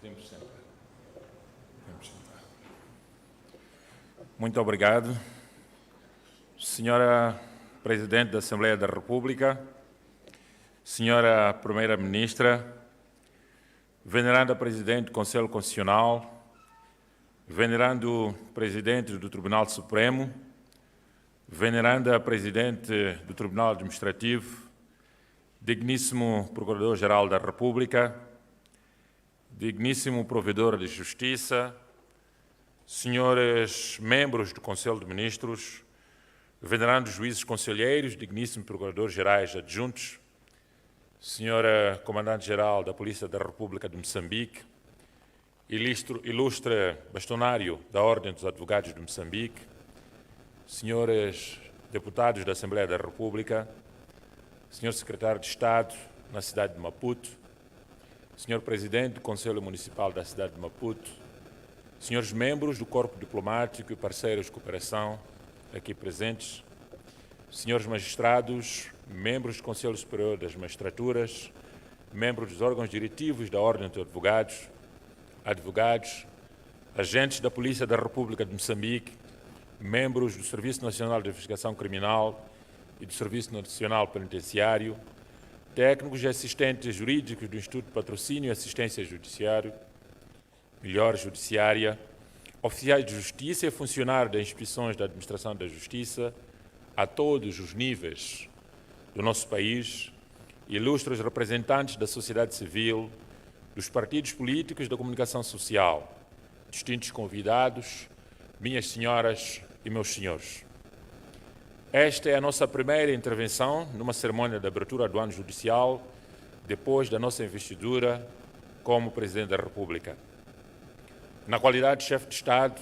Podemos sentar. Muito obrigado. Senhora Presidente da Assembleia da República, Senhora Primeira-Ministra, Veneranda Presidente do Conselho Constitucional, Venerando Presidente do Tribunal Supremo, Veneranda Presidente do Tribunal Administrativo, Digníssimo Procurador-Geral da República, Digníssimo Provedor de Justiça, senhores membros do Conselho de Ministros, venerandos juízes conselheiros, digníssimos procuradores-gerais adjuntos, senhora Comandante-Geral da Polícia da República de Moçambique, ilustre bastonário da Ordem dos Advogados de Moçambique, senhores deputados da Assembleia da República, senhor Secretário de Estado na cidade de Maputo, senhor Presidente do Conselho Municipal da cidade de Maputo, senhores membros do Corpo Diplomático e parceiros de cooperação aqui presentes, senhores magistrados, membros do Conselho Superior das Magistraturas, membros dos órgãos diretivos da Ordem dos Advogados, advogados, agentes da Polícia da República de Moçambique, membros do Serviço Nacional de Investigação Criminal e do Serviço Nacional Penitenciário, técnicos e assistentes jurídicos do Instituto de Patrocínio e Assistência Judiciária, oficiais de justiça e funcionários das instituições da administração da justiça, a todos os níveis do nosso país, ilustres representantes da sociedade civil, dos partidos políticos da comunicação social, distintos convidados, minhas senhoras e meus senhores. Esta é a nossa primeira intervenção numa cerimônia de abertura do ano judicial, depois da nossa investidura como Presidente da República. Na qualidade de chefe de Estado,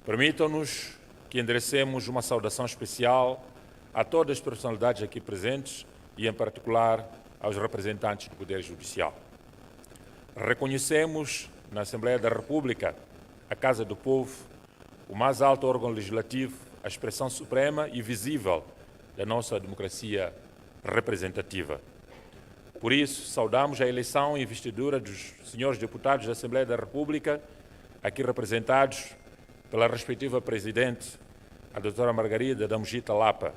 permitam-nos que enderecemos uma saudação especial a todas as personalidades aqui presentes e, em particular, aos representantes do Poder Judicial. Reconhecemos na Assembleia da República, a Casa do Povo, o mais alto órgão legislativo, a expressão suprema e visível da nossa democracia representativa. Por isso, saudamos a eleição e investidura dos senhores deputados da Assembleia da República, aqui representados pela respectiva Presidente, a doutora Margarida da Mugita Lapa.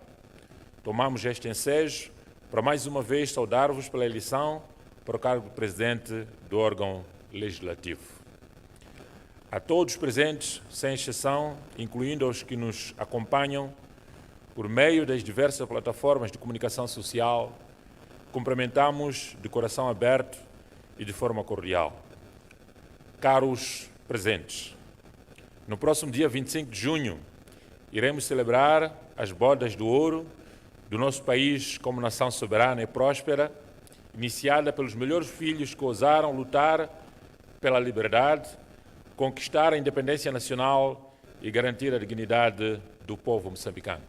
Tomamos este ensejo para mais uma vez saudar-vos pela eleição para o cargo de Presidente do órgão legislativo. A todos presentes, sem exceção, incluindo os que nos acompanham por meio das diversas plataformas de comunicação social, cumprimentamos de coração aberto e de forma cordial. Caros presentes, no próximo dia 25 de junho, iremos celebrar as bodas do ouro do nosso país como nação soberana e próspera, iniciada pelos melhores filhos que ousaram lutar pela liberdade, conquistar a independência nacional e garantir a dignidade do povo moçambicano.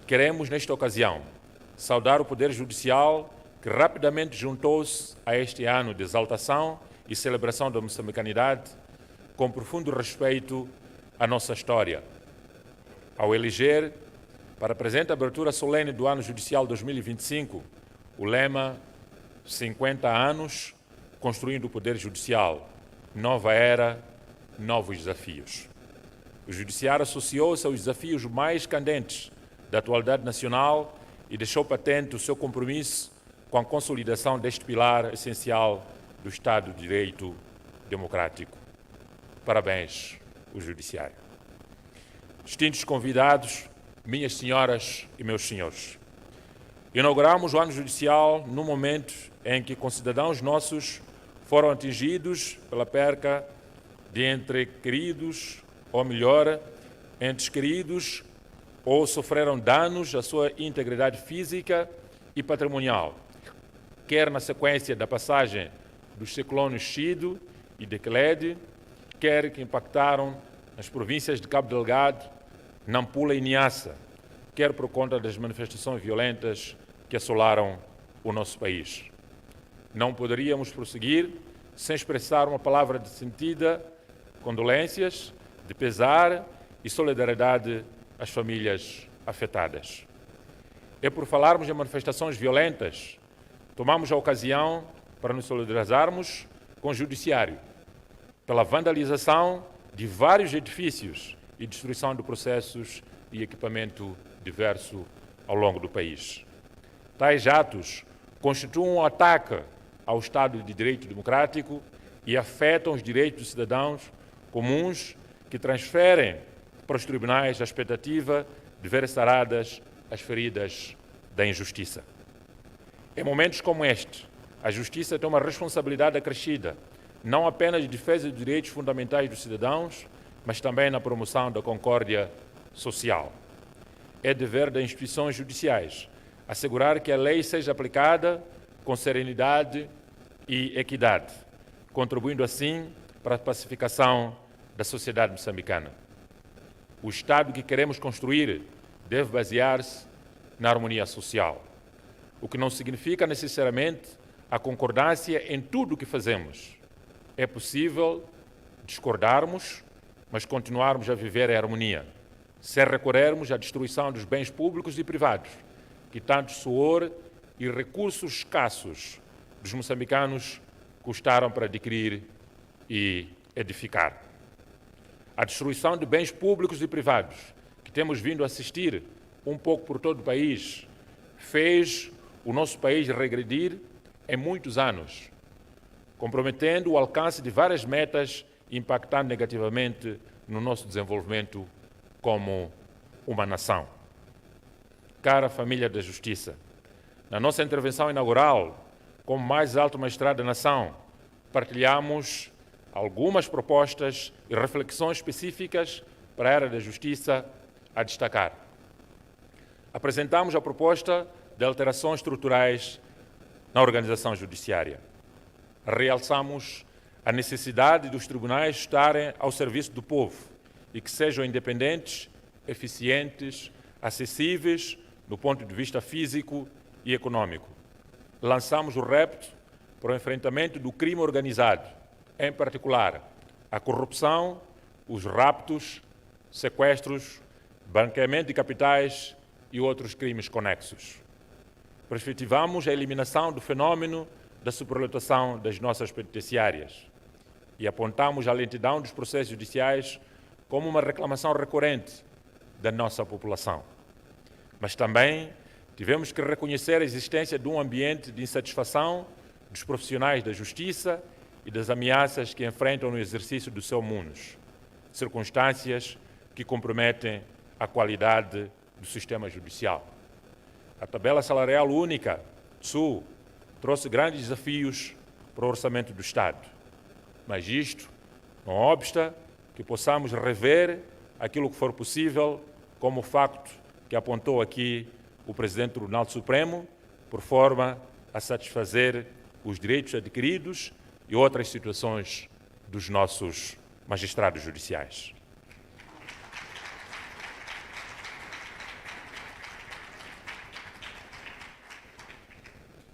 Queremos, nesta ocasião, saudar o Poder Judicial que rapidamente juntou-se a este ano de exaltação e celebração da moçambicanidade com profundo respeito à nossa história. Ao eleger, para a presente abertura solene do ano judicial 2025, o lema 50 anos construindo o Poder Judicial, nova era, novos desafios. O Judiciário associou-se aos desafios mais candentes da atualidade nacional e deixou patente o seu compromisso com a consolidação deste pilar essencial do Estado de Direito democrático. Parabéns, o Judiciário. Distintos convidados, minhas senhoras e meus senhores, inauguramos o ano judicial num momento em que concidadãos nossos foram atingidos pela perca de entre queridos, ou melhor, entes queridos, ou sofreram danos à sua integridade física e patrimonial, quer na sequência da passagem dos ciclones Chido e Declede, quer que impactaram nas províncias de Cabo Delgado, Nampula e Niassa, quer por conta das manifestações violentas que assolaram o nosso país. Não poderíamos prosseguir sem expressar uma palavra de sentida condolências, de pesar e solidariedade às famílias afetadas. É por falarmos em manifestações violentas, tomamos a ocasião para nos solidarizarmos com o Judiciário, pela vandalização de vários edifícios e destruição de processos e equipamento diverso ao longo do país. Tais atos constituem um ataque ao Estado de Direito democrático e afetam os direitos dos cidadãos comuns que transferem para os tribunais a expectativa de ver saradas as feridas da injustiça. Em momentos como este, a justiça tem uma responsabilidade acrescida, não apenas de defesa dos direitos fundamentais dos cidadãos, mas também na promoção da concórdia social. É dever das instituições judiciais assegurar que a lei seja aplicada com serenidade e equidade, contribuindo assim para a pacificação da sociedade moçambicana. O Estado que queremos construir deve basear-se na harmonia social, o que não significa necessariamente a concordância em tudo o que fazemos. É possível discordarmos, mas continuarmos a viver em harmonia, sem recorrermos à destruição dos bens públicos e privados, que tanto suor e recursos escassos dos moçambicanos custaram para adquirir e edificar. A destruição de bens públicos e privados, que temos vindo a assistir um pouco por todo o país, fez o nosso país regredir em muitos anos, comprometendo o alcance de várias metas e impactando negativamente no nosso desenvolvimento como uma nação. Cara família da Justiça, na nossa intervenção inaugural, como mais alto magistrado da nação, partilhamos algumas propostas e reflexões específicas para a área da justiça a destacar. Apresentamos a proposta de alterações estruturais na organização judiciária. Realçamos a necessidade dos tribunais estarem ao serviço do povo e que sejam independentes, eficientes, acessíveis do ponto de vista físico e econômico. Lançamos o repto para o enfrentamento do crime organizado, em particular a corrupção, os raptos, sequestros, branqueamento de capitais e outros crimes conexos. Perspectivamos a eliminação do fenômeno da superlotação das nossas penitenciárias e apontamos a lentidão dos processos judiciais como uma reclamação recorrente da nossa população. Mas também tivemos que reconhecer a existência de um ambiente de insatisfação dos profissionais da justiça e das ameaças que enfrentam no exercício do seu munus, circunstâncias que comprometem a qualidade do sistema judicial. A tabela salarial única, TSU, trouxe grandes desafios para o orçamento do Estado, mas isto não obsta que possamos rever aquilo que for possível, como o facto que apontou aqui o Presidente do Tribunal Supremo, por forma a satisfazer os direitos adquiridos e outras situações dos nossos magistrados judiciais.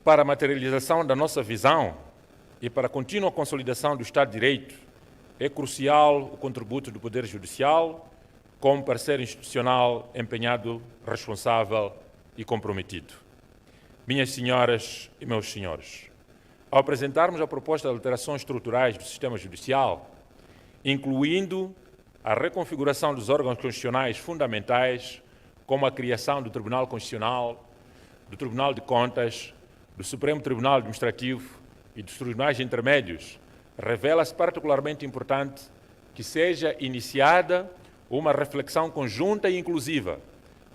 Para a materialização da nossa visão e para a contínua consolidação do Estado de Direito, é crucial o contributo do Poder Judicial como parceiro institucional empenhado, responsável e comprometido. Minhas senhoras e meus senhores, ao apresentarmos a proposta de alterações estruturais do sistema judicial, incluindo a reconfiguração dos órgãos constitucionais fundamentais, como a criação do Tribunal Constitucional, do Tribunal de Contas, do Supremo Tribunal Administrativo e dos tribunais intermédios, revela-se particularmente importante que seja iniciada uma reflexão conjunta e inclusiva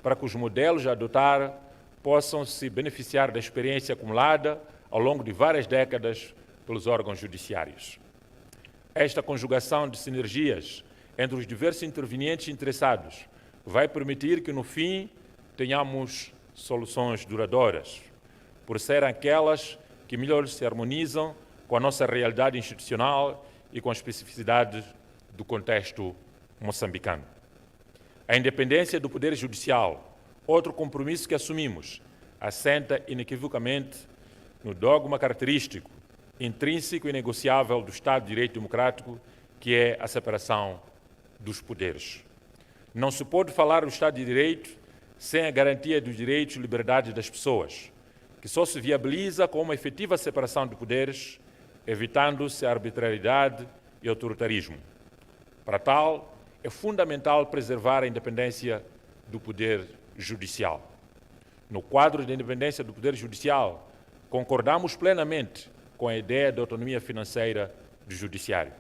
para que os modelos a adotar possam se beneficiar da experiência acumulada ao longo de várias décadas pelos órgãos judiciários. Esta conjugação de sinergias entre os diversos intervenientes interessados vai permitir que, no fim, tenhamos soluções duradouras, por serem aquelas que melhor se harmonizam com a nossa realidade institucional e com as especificidades do contexto moçambicano. A independência do Poder Judicial, outro compromisso que assumimos, assenta inequivocamente no dogma característico, intrínseco e negociável do Estado de Direito Democrático, que é a separação dos poderes. Não se pode falar do Estado de Direito sem a garantia dos direitos e liberdades das pessoas, que só se viabiliza com uma efetiva separação de poderes, evitando-se a arbitrariedade e autoritarismo. Para tal, é fundamental preservar a independência do Poder Judicial. No quadro da independência do Poder Judicial, concordamos plenamente com a ideia da autonomia financeira do Judiciário.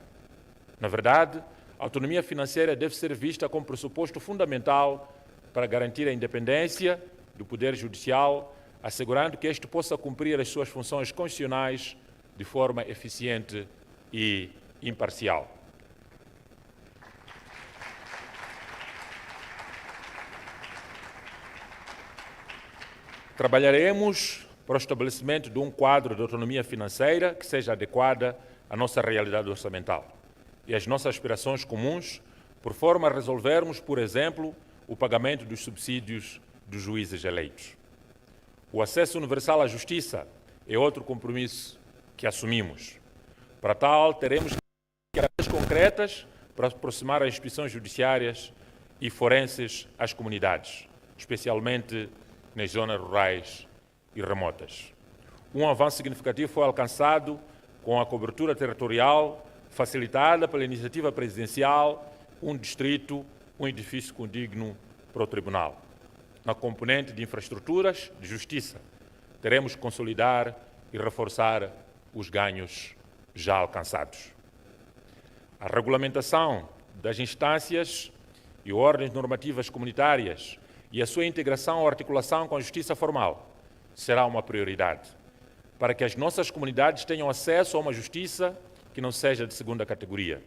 Na verdade, a autonomia financeira deve ser vista como pressuposto fundamental para garantir a independência do Poder Judicial, assegurando que este possa cumprir as suas funções constitucionais de forma eficiente e imparcial. Trabalharemos para o estabelecimento de um quadro de autonomia financeira que seja adequada à nossa realidade orçamental e às nossas aspirações comuns, por forma a resolvermos, por exemplo, o pagamento dos subsídios dos juízes eleitos. O acesso universal à justiça é outro compromisso que assumimos. Para tal, teremos ações concretas para aproximar as instituições judiciárias e forenses às comunidades, especialmente nas zonas rurais e remotas. Um avanço significativo foi alcançado com a cobertura territorial facilitada pela iniciativa presidencial Um Distrito, um Edifício Condigno para o Tribunal. Na componente de infraestruturas de justiça, teremos que consolidar e reforçar os ganhos já alcançados. A regulamentação das instâncias e ordens normativas comunitárias e a sua integração ou articulação com a justiça formal será uma prioridade, para que as nossas comunidades tenham acesso a uma justiça que não seja de segunda categoria.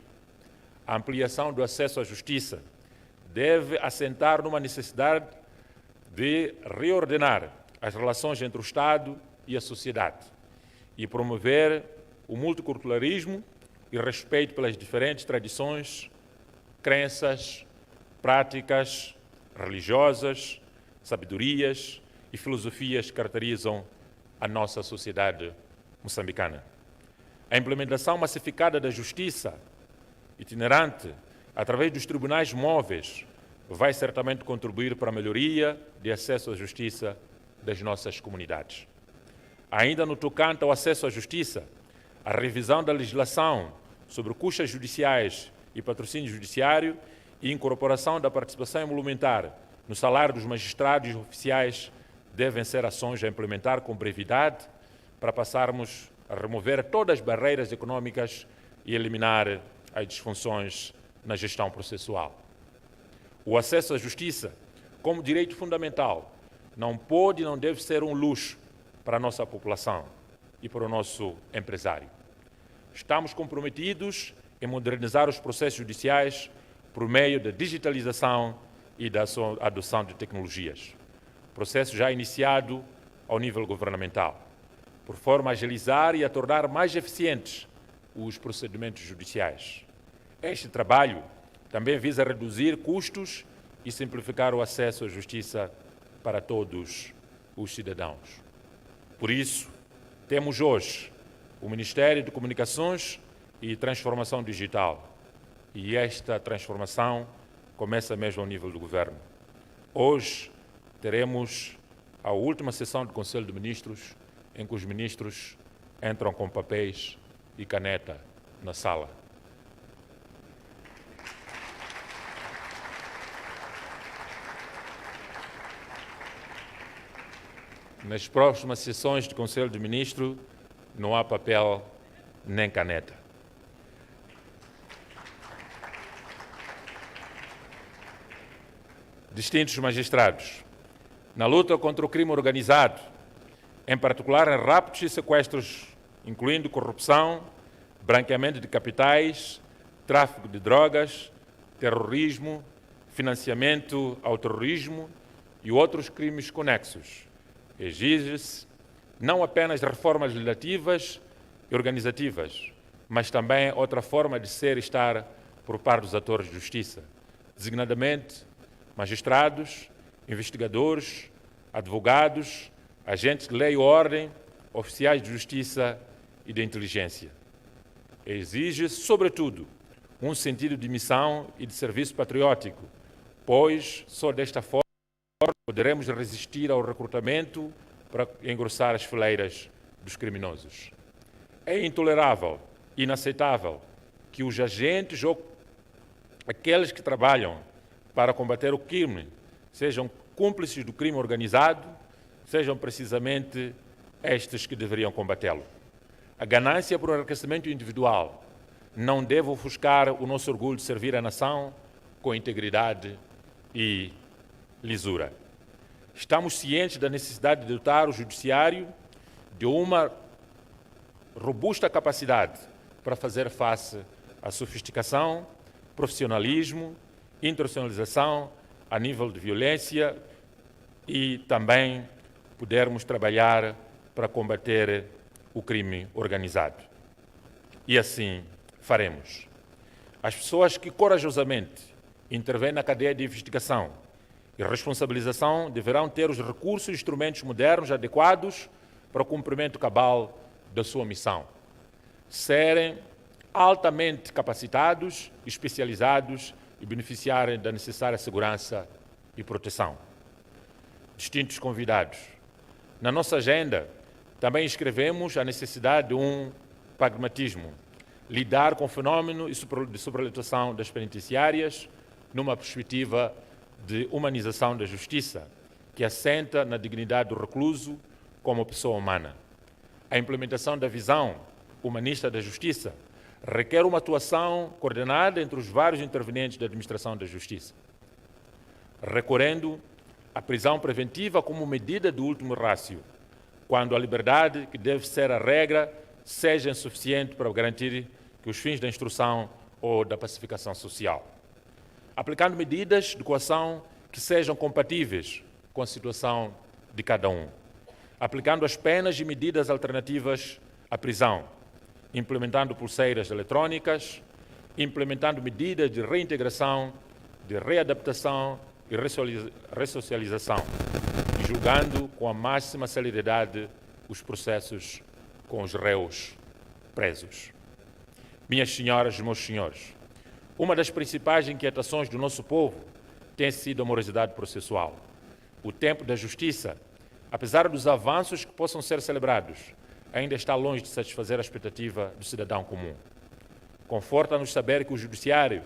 A ampliação do acesso à justiça deve assentar numa necessidade de reordenar as relações entre o Estado e a sociedade e promover o multiculturalismo e respeito pelas diferentes tradições, crenças, práticas religiosas, sabedorias e filosofias que caracterizam a nossa sociedade moçambicana. A implementação massificada da justiça itinerante, através dos tribunais móveis, vai certamente contribuir para a melhoria de acesso à justiça das nossas comunidades. Ainda no tocante ao acesso à justiça, a revisão da legislação sobre custas judiciais e patrocínio judiciário e incorporação da participação emolumentar no salário dos magistrados e oficiais devem ser ações a implementar com brevidade para passarmos a remover todas as barreiras econômicas e eliminar as disfunções na gestão processual. O acesso à justiça, como direito fundamental, não pode e não deve ser um luxo para a nossa população e para o nosso empresário. Estamos comprometidos em modernizar os processos judiciais por meio da digitalização e da adoção de tecnologias. Processo já iniciado ao nível governamental, por forma a agilizar e a tornar mais eficientes os procedimentos judiciais. Este trabalho também visa reduzir custos e simplificar o acesso à justiça para todos os cidadãos. Por isso, temos hoje o Ministério de Comunicações e Transformação Digital. E esta transformação começa mesmo ao nível do governo. Hoje teremos a última sessão do Conselho de Ministros, em que os ministros entram com papéis e caneta na sala. Nas próximas sessões do Conselho de Ministros, não há papel nem caneta. Distintos magistrados, na luta contra o crime organizado, em particular em raptos e sequestros, incluindo corrupção, branqueamento de capitais, tráfico de drogas, terrorismo, financiamento ao terrorismo e outros crimes conexos, exige-se não apenas reformas legislativas e organizativas, mas também outra forma de ser e estar por parte dos atores de justiça, designadamente magistrados, investigadores, advogados, agentes de lei e ordem, oficiais de justiça e de inteligência. Exige-se, sobretudo, um sentido de missão e de serviço patriótico, pois só desta forma poderemos resistir ao recrutamento para engrossar as fileiras dos criminosos. É intolerável, inaceitável que os agentes ou aqueles que trabalham para combater o crime sejam cúmplices do crime organizado, sejam precisamente estes que deveriam combatê-lo. A ganância por enriquecimento individual não deve ofuscar o nosso orgulho de servir a nação com integridade e lisura. Estamos cientes da necessidade de dotar o Judiciário de uma robusta capacidade para fazer face à sofisticação, profissionalismo, internacionalização a nível de violência e também podermos trabalhar para combater o crime organizado. E assim faremos. As pessoas que corajosamente intervêm na cadeia de investigação e responsabilização deverão ter os recursos e instrumentos modernos adequados para o cumprimento cabal da sua missão. Serem altamente capacitados, especializados e beneficiarem da necessária segurança e proteção. Distintos convidados, na nossa agenda também escrevemos a necessidade de um pragmatismo, lidar com o fenômeno de superlotação das penitenciárias numa perspectiva de humanização da justiça, que assenta na dignidade do recluso como pessoa humana. A implementação da visão humanista da justiça requer uma atuação coordenada entre os vários intervenientes da administração da justiça, recorrendo à prisão preventiva como medida de último rácio, quando a liberdade, que deve ser a regra, seja insuficiente para garantir que os fins da instrução ou da pacificação social. Aplicando medidas de coação que sejam compatíveis com a situação de cada um. Aplicando as penas e medidas alternativas à prisão, implementando pulseiras eletrónicas, implementando medidas de reintegração, de readaptação e ressocialização, e julgando com a máxima celeridade os processos com os réus presos. Minhas senhoras e meus senhores, uma das principais inquietações do nosso povo tem sido a morosidade processual. O tempo da justiça, apesar dos avanços que possam ser celebrados, ainda está longe de satisfazer a expectativa do cidadão comum. Conforta-nos saber que o Judiciário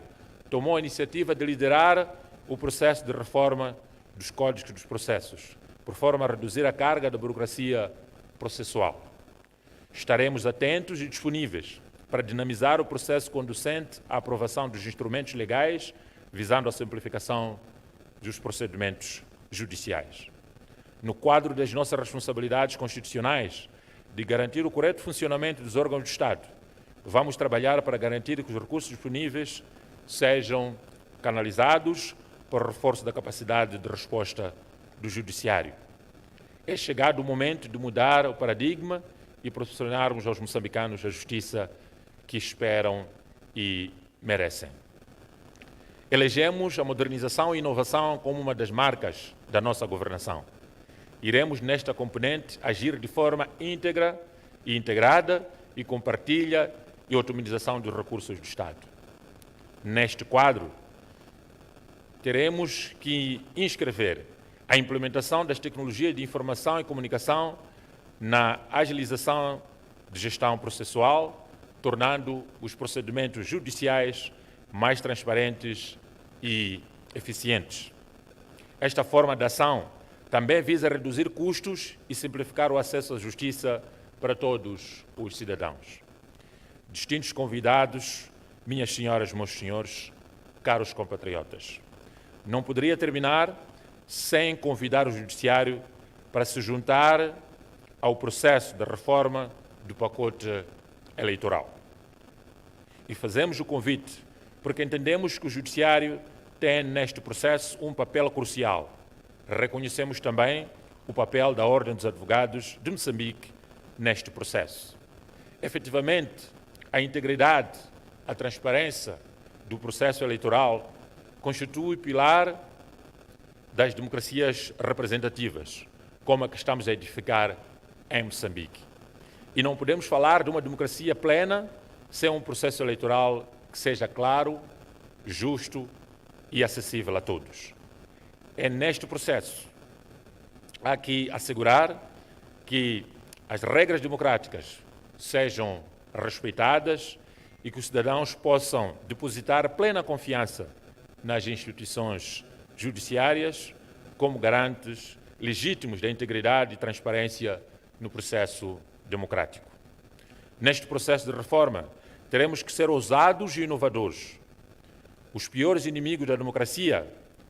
tomou a iniciativa de liderar o processo de reforma dos códigos dos processos, por forma a reduzir a carga da burocracia processual. Estaremos atentos e disponíveis para dinamizar o processo conducente à aprovação dos instrumentos legais, visando a simplificação dos procedimentos judiciais. No quadro das nossas responsabilidades constitucionais de garantir o correto funcionamento dos órgãos do Estado, vamos trabalhar para garantir que os recursos disponíveis sejam canalizados para o reforço da capacidade de resposta do Judiciário. É chegado o momento de mudar o paradigma e proporcionarmos aos moçambicanos a justiça que esperam e merecem. Elegemos a modernização e inovação como uma das marcas da nossa governação. Iremos, nesta componente, agir de forma íntegra e integrada e com partilha e otimização dos recursos do Estado. Neste quadro, teremos que inscrever a implementação das tecnologias de informação e comunicação na agilização de gestão processual, tornando os procedimentos judiciais mais transparentes e eficientes. Esta forma de ação também visa reduzir custos e simplificar o acesso à justiça para todos os cidadãos. Distintos convidados, minhas senhoras e meus senhores, caros compatriotas, não poderia terminar sem convidar o Judiciário para se juntar ao processo de reforma do pacote eleitoral. E fazemos o convite porque entendemos que o Judiciário tem neste processo um papel crucial. Reconhecemos também o papel da Ordem dos Advogados de Moçambique neste processo. Efetivamente, a integridade, a transparência do processo eleitoral constitui pilar das democracias representativas, como a que estamos a edificar em Moçambique. E não podemos falar de uma democracia plena sem um processo eleitoral que seja claro, justo e acessível a todos. É neste processo há que assegurar que as regras democráticas sejam respeitadas e que os cidadãos possam depositar plena confiança nas instituições judiciárias como garantes legítimos da integridade e transparência no processo democrático. Neste processo de reforma, teremos que ser ousados e inovadores. Os piores inimigos da democracia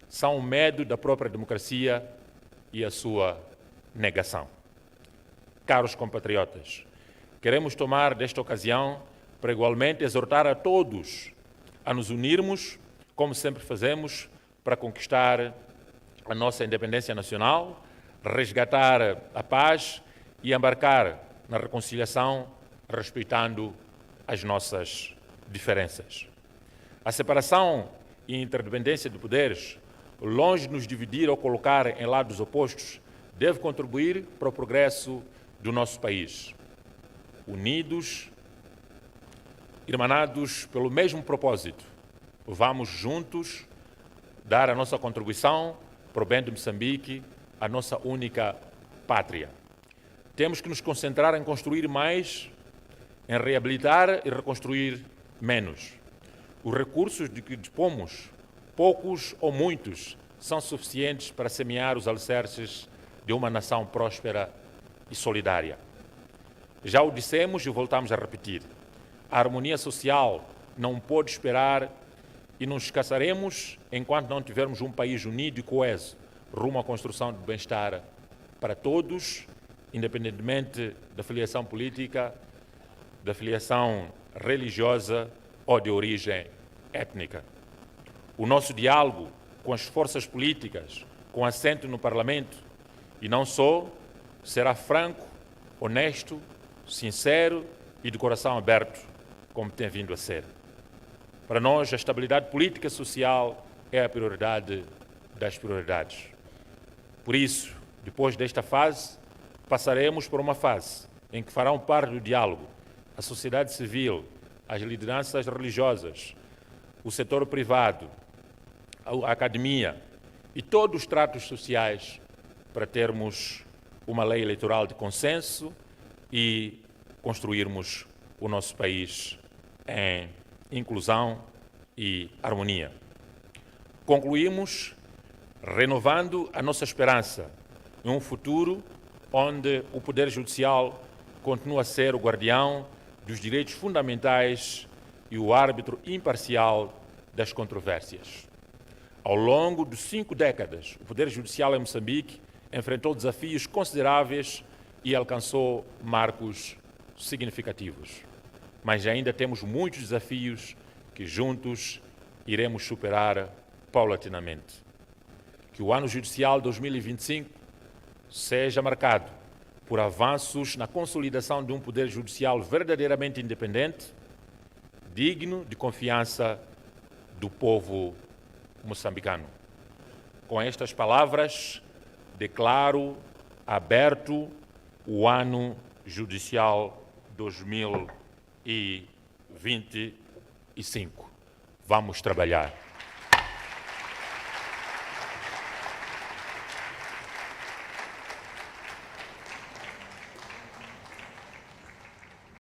são o medo da própria democracia e a sua negação. Caros compatriotas, queremos tomar desta ocasião para igualmente exortar a todos a nos unirmos, como sempre fazemos, para conquistar a nossa independência nacional, resgatar a paz e embarcar na reconciliação, respeitando as nossas diferenças. A separação e interdependência de poderes, longe de nos dividir ou colocar em lados opostos, deve contribuir para o progresso do nosso país. Unidos, irmanados pelo mesmo propósito, vamos juntos dar a nossa contribuição para o bem de Moçambique, a nossa única pátria. Temos que nos concentrar em construir mais, em reabilitar e reconstruir menos. Os recursos de que dispomos, poucos ou muitos, são suficientes para semear os alicerces de uma nação próspera e solidária. Já o dissemos e voltamos a repetir. A harmonia social não pode esperar e nos escassaremos enquanto não tivermos um país unido e coeso rumo à construção do bem-estar para todos, independentemente da filiação política, da filiação religiosa ou de origem étnica. O nosso diálogo com as forças políticas, com assento no Parlamento, e não só, será franco, honesto, sincero e de coração aberto, como tem vindo a ser. Para nós, a estabilidade política e social é a prioridade das prioridades. Por isso, depois desta fase, passaremos por uma fase em que farão parte do diálogo a sociedade civil, as lideranças religiosas, o setor privado, a academia e todos os tratos sociais para termos uma lei eleitoral de consenso e construirmos o nosso país em inclusão e harmonia. Concluímos renovando a nossa esperança em um futuro onde o Poder Judicial continua a ser o guardião dos direitos fundamentais e o árbitro imparcial das controvérsias. Ao longo de 5 décadas, o Poder Judicial em Moçambique enfrentou desafios consideráveis e alcançou marcos significativos. Mas ainda temos muitos desafios que juntos iremos superar paulatinamente. Que o ano judicial 2025 seja marcado por avanços na consolidação de um poder judicial verdadeiramente independente, digno de confiança do povo moçambicano. Com estas palavras, declaro aberto o ano judicial 2025. Vamos trabalhar.